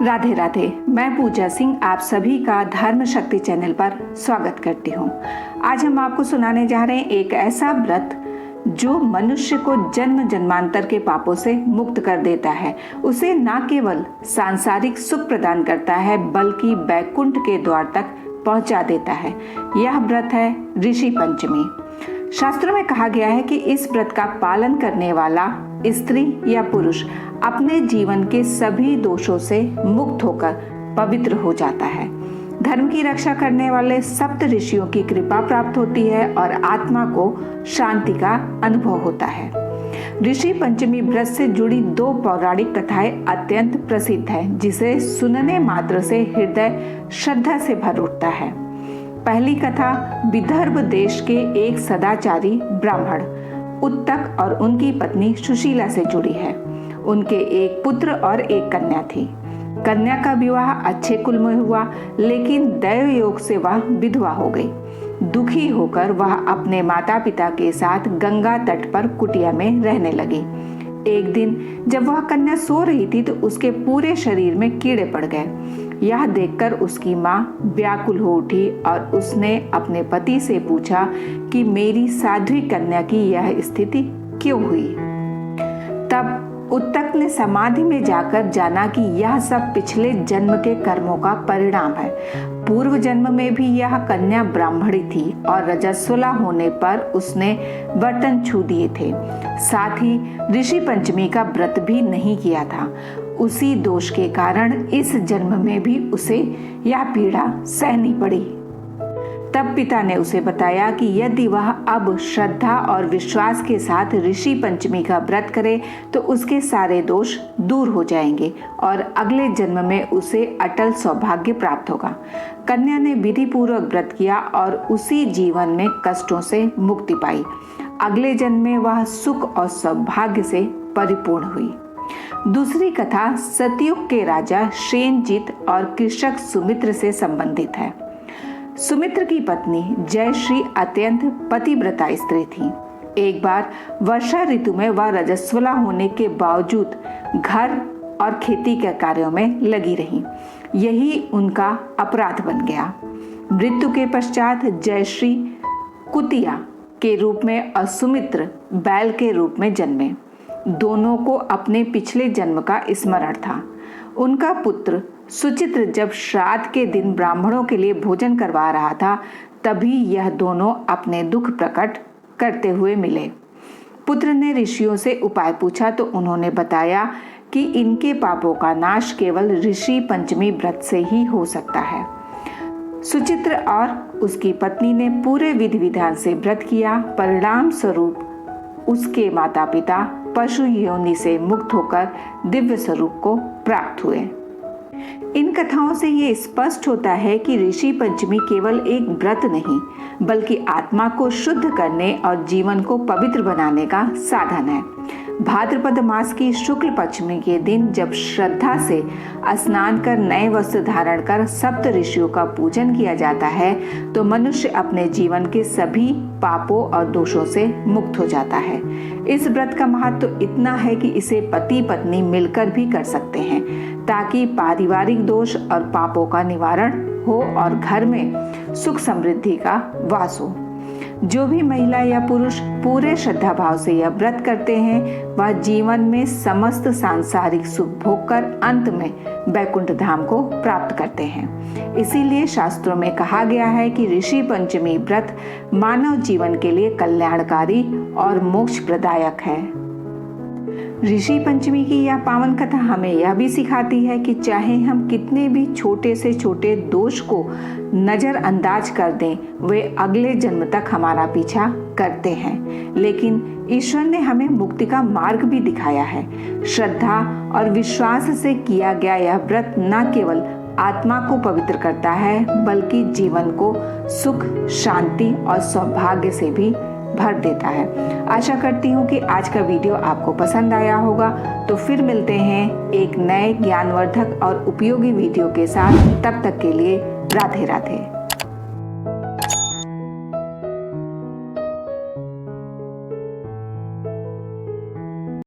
राधे राधे। मैं पूजा सिंह आप सभी का धर्म शक्ति चैनल पर स्वागत करती हूँ। आज हम आपको सुनाने जा रहे हैं एक ऐसा व्रत जो मनुष्य को जन्म जन्मांतर के पापों से मुक्त कर देता है। उसे न केवल सांसारिक सुख प्रदान करता है बल्कि बैकुंठ के द्वार तक पहुंचा देता है। यह व्रत है ऋषि पंचमी। शास्त्रों में कहा गया है कि इस व्रत का पालन करने वाला स्त्री या पुरुष अपने जीवन के सभी दोषों से मुक्त होकर पवित्र हो जाता है। धर्म की रक्षा करने वाले सप्त ऋषियों की कृपा प्राप्त होती है और आत्मा को शांति का अनुभव होता है। ऋषि पंचमी व्रत से जुड़ी दो पौराणिक कथाएं अत्यंत प्रसिद्ध हैं, जिसे सुनने मात्र से हृदय श्रद्धा से भर उठता है। पहली कथा विदर्भ देश के एक सदाचारी ब्राह्मण उत्तक और उनकी पत्नी सुशीला से जुड़ी है। उनके एक पुत्र और एक कन्या थी। कन्या का विवाह अच्छे कुल में हुआ, लेकिन दैव योग से वह विधवा हो गई। दुखी होकर वह अपने माता पिता के साथ गंगा तट पर कुटिया में रहने लगी। एक दिन जब वह कन्या सो रही थी तो उसके पूरे शरीर में कीड़े पड़ गए। यह देखकर उसकी माँ व्याकुल हो उठी और उसने अपने पति से पूछा कि मेरी साध्वी कन्या की यह स्थिति क्यों हुई। तब उत्तक ने समाधि में जाकर जाना कि यह सब पिछले जन्म के कर्मों का परिणाम है। पूर्व जन्म में भी यह कन्या ब्राह्मणी थी और रजस्वला होने पर उसने बर्तन छू दिए थे। साथ ही ऋषि पंचमी का व्रत भी नहीं किया था। उसी दोष के कारण इस जन्म में भी उसे यह पीड़ा सहनी पड़ी। तब पिता ने उसे बताया कि यदि वह अब श्रद्धा और विश्वास के साथ ऋषि पंचमी का व्रत करे तो उसके सारे दोष दूर हो जाएंगे और अगले जन्म में उसे अटल सौभाग्य प्राप्त होगा। कन्या ने विधि पूर्वक व्रत किया और उसी जीवन में कष्टों से मुक्ति पाई। अगले जन्म में वह सुख और सौभाग्य से परिपूर्ण हुई। दूसरी कथा सतयुग के राजा शेनजित और कृषक सुमित्र से संबंधित है। सुमित्र की पत्नी जयश्री अत्यंत पतिव्रता स्त्री थी। एक बार वर्षा ऋतु में वह रजस्वला होने के बावजूद घर और खेती के कार्यों में लगी रही। यही उनका अपराध बन गया। मृत्यु के पश्चात जयश्री कुतिया के रूप में और सुमित्र बैल के रूप में जन्मे। दोनों को अपने पिछले जन्म का स्मरण था। उनका पुत्र सुचित्र जब श्राद्ध के दिन ब्राह्मणों के लिए भोजन करवा रहा था, तभी यह दोनों अपने दुख प्रकट करते हुए मिले। पुत्र ने ऋषियों से उपाय पूछा तो उन्होंने बताया कि इनके पापों का नाश केवल ऋषि पंचमी व्रत से ही हो सकता है। सुचित्र और उसकी पत्नी ने पूरे विधि विधान से व्रत किया। परिणाम स्वरूप उसके माता पिता पशु योनि से मुक्त होकर दिव्य स्वरूप को प्राप्त हुए। इन कथाओं से ये स्पष्ट होता है कि ऋषि पंचमी केवल एक व्रत नहीं बल्कि आत्मा को शुद्ध करने और जीवन को पवित्र बनाने का साधन है। भाद्रपद मास की शुक्ल पंचमी के दिन जब श्रद्धा से स्नान कर नए वस्त्र धारण कर सप्त ऋषियों का पूजन किया जाता है तो मनुष्य अपने जीवन के सभी पापों और दोषों से मुक्त हो जाता है। इस व्रत का महत्व तो इतना है कि इसे पति पत्नी मिलकर भी कर सकते हैं ताकि पारिवारिक दोष और पापों का निवारण हो और घर में सुख समृद्धि का वास हो। जो भी महिला या पुरुष पूरे श्रद्धा भाव से यह व्रत करते हैं वह जीवन में समस्त सांसारिक सुख भोग कर अंत में बैकुंठ धाम को प्राप्त करते हैं। इसीलिए शास्त्रों में कहा गया है कि ऋषि पंचमी व्रत मानव जीवन के लिए कल्याणकारी और मोक्ष प्रदायक है। ऋषि पंचमी की यह पावन कथा हमें यह भी सिखाती है कि चाहे हम कितने भी छोटे से छोटे दोष को नजरअंदाज कर दें, वे अगले जन्म तक हमारा पीछा करते हैं। लेकिन ईश्वर ने हमें मुक्ति का मार्ग भी दिखाया है। श्रद्धा और विश्वास से किया गया यह व्रत न केवल आत्मा को पवित्र करता है बल्कि जीवन को सुख, शांति और सौभाग्य से भी भर देता है। आशा करती हूँ कि आज का वीडियो आपको पसंद आया होगा। तो फिर मिलते हैं एक नए ज्ञानवर्धक और उपयोगी वीडियो के साथ। तब तक के लिए राधे राधे।